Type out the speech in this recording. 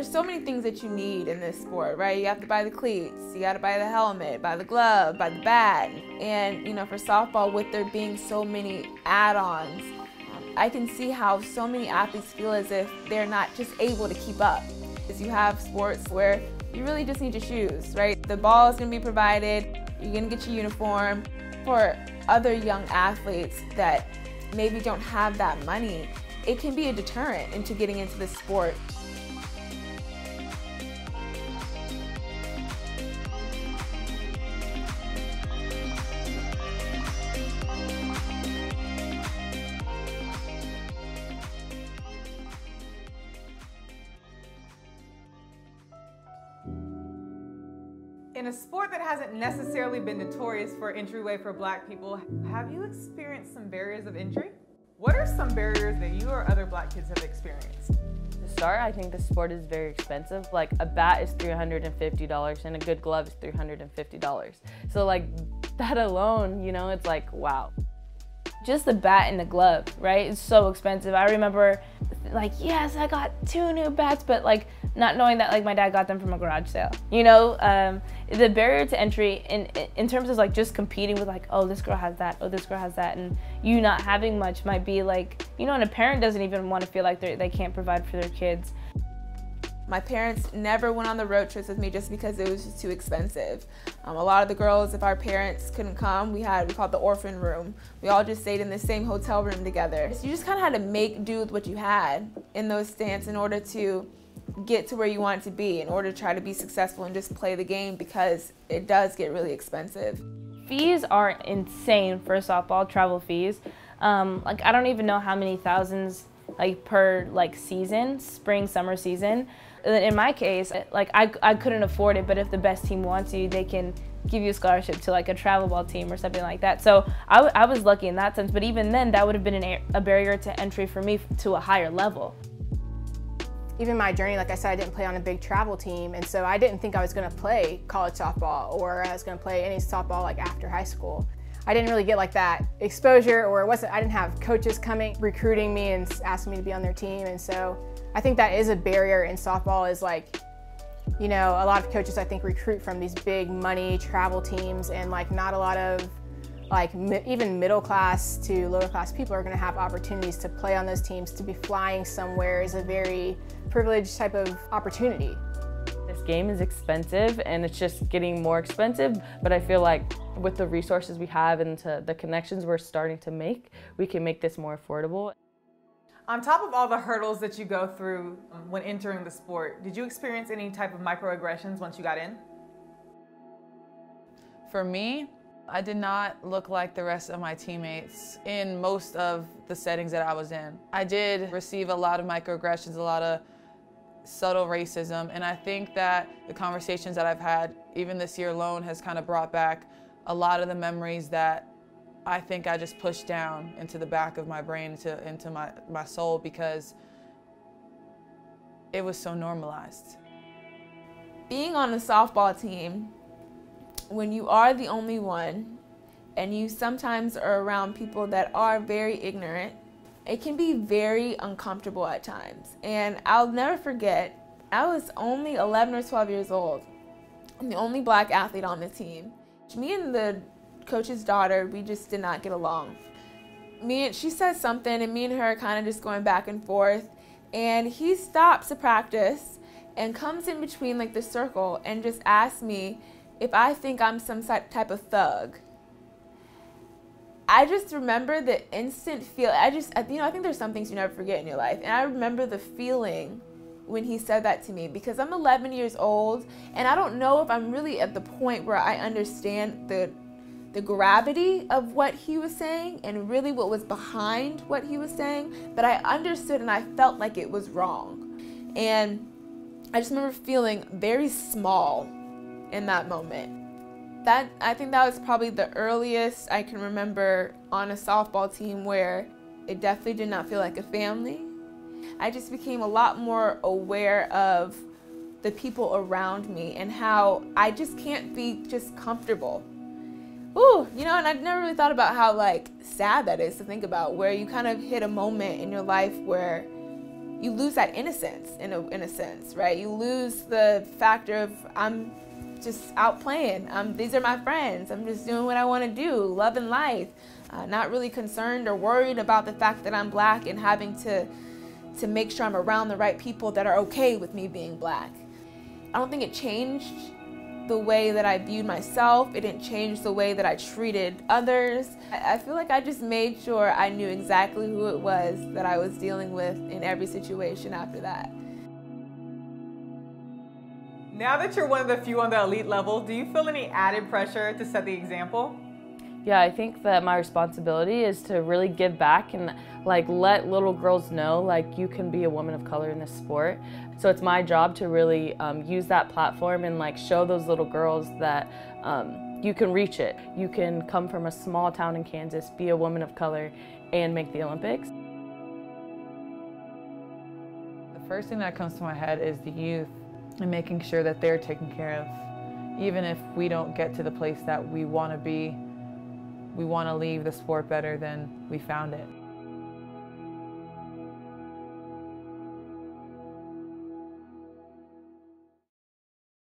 There's so many things that you need in this sport, right? You have to buy the cleats, you got to buy the helmet, buy the glove, buy the bat. And, you know, for softball, with there being so many add-ons, I can see how so many athletes feel as if they're not just able to keep up. Because you have sports where you really just need your shoes, right? The ball is going to be provided, you're going to get your uniform. For other young athletes that maybe don't have that money, it can be a deterrent into getting into the sport. In a sport that hasn't necessarily been notorious for entryway for Black people, have you experienced some barriers of entry? What are some barriers that you or other Black kids have experienced? To start, I think the sport is very expensive. Like a bat is $350 and a good glove is $350. So like that alone, you know, it's like, wow. Just the bat and the glove, right? It's so expensive. I remember like, yes, I got 2 new bats, but like not knowing that like my dad got them from a garage sale. You know, the barrier to entry in terms of like just competing with like, oh, this girl has that, oh, this girl has that, and you not having much might be like, you know, and a parent doesn't even want to feel like they can't provide for their kids. My parents never went on the road trips with me just because it was just too expensive. A lot of the girls, if our parents couldn't come, we called the orphan room. We all just stayed in the same hotel room together. So you just kind of had to make do with what you had in those stints in order to get to where you want to be, in order to try to be successful and just play the game, because it does get really expensive. Fees are insane for softball, travel fees. Like I don't even know how many thousands like per like season, spring, summer season. In my case, like I couldn't afford it, but if the best team wants you, they can give you a scholarship to like a travel ball team or something like that. So I was lucky in that sense, but even then that would have been a barrier to entry for me to a higher level. Even my journey, like I said, I didn't play on a big travel team, and so I didn't think I was gonna play college softball or I was gonna play any softball like after high school. I didn't really get like that exposure, or I didn't have coaches coming, recruiting me and asking me to be on their team, and so I think that is a barrier in softball is like, you know, a lot of coaches I think recruit from these big money travel teams, and like not a lot of like even middle class to lower class people are gonna have opportunities to play on those teams. To be flying somewhere is a very privileged type of opportunity. This game is expensive and it's just getting more expensive, but I feel like with the resources we have and the connections we're starting to make, we can make this more affordable. On top of all the hurdles that you go through when entering the sport, did you experience any type of microaggressions once you got in? For me, I did not look like the rest of my teammates in most of the settings that I was in. I did receive a lot of microaggressions, a lot of subtle racism, and I think that the conversations that I've had, even this year alone, has kind of brought back a lot of the memories that I think I just pushed down into the back of my brain, into my soul, because it was so normalized. Being on a softball team, when you are the only one and you sometimes are around people that are very ignorant, it can be very uncomfortable at times. And I'll never forget, I was only 11 or 12 years old. I'm the only Black athlete on the team. Me and the coach's daughter, we just did not get along. She said something, and me and her are kind of just going back and forth, and he stops the practice and comes in between like the circle and just asks me if I think I'm some type of thug. I just remember the instant feel. I think there's some things you never forget in your life, and I remember the feeling when he said that to me, because I'm 11 years old and I don't know if I'm really at the point where I understand the gravity of what he was saying and really what was behind what he was saying, but I understood and I felt like it was wrong. And I just remember feeling very small in that moment. I think that was probably the earliest I can remember on a softball team where it definitely did not feel like a family. I just became a lot more aware of the people around me and how I just can't be just comfortable. Ooh, you know, and I'd never really thought about how like sad that is to think about, where you kind of hit a moment in your life where you lose that innocence in a sense, right? You lose the factor of I'm just out playing. These are my friends. I'm just doing what I want to do, loving life, not really concerned or worried about the fact that I'm Black and having to make sure I'm around the right people that are okay with me being Black. I don't think it changed the way that I viewed myself. It didn't change the way that I treated others. I feel like I just made sure I knew exactly who it was that I was dealing with in every situation after that. Now that you're one of the few on the elite level, do you feel any added pressure to set the example? Yeah, I think that my responsibility is to really give back and like let little girls know like you can be a woman of color in this sport. So it's my job to really use that platform and like show those little girls that you can reach it. You can come from a small town in Kansas, be a woman of color, and make the Olympics. The first thing that comes to my head is the youth and making sure that they're taken care of. Even if we don't get to the place that we want to be, we want to leave the sport better than we found it.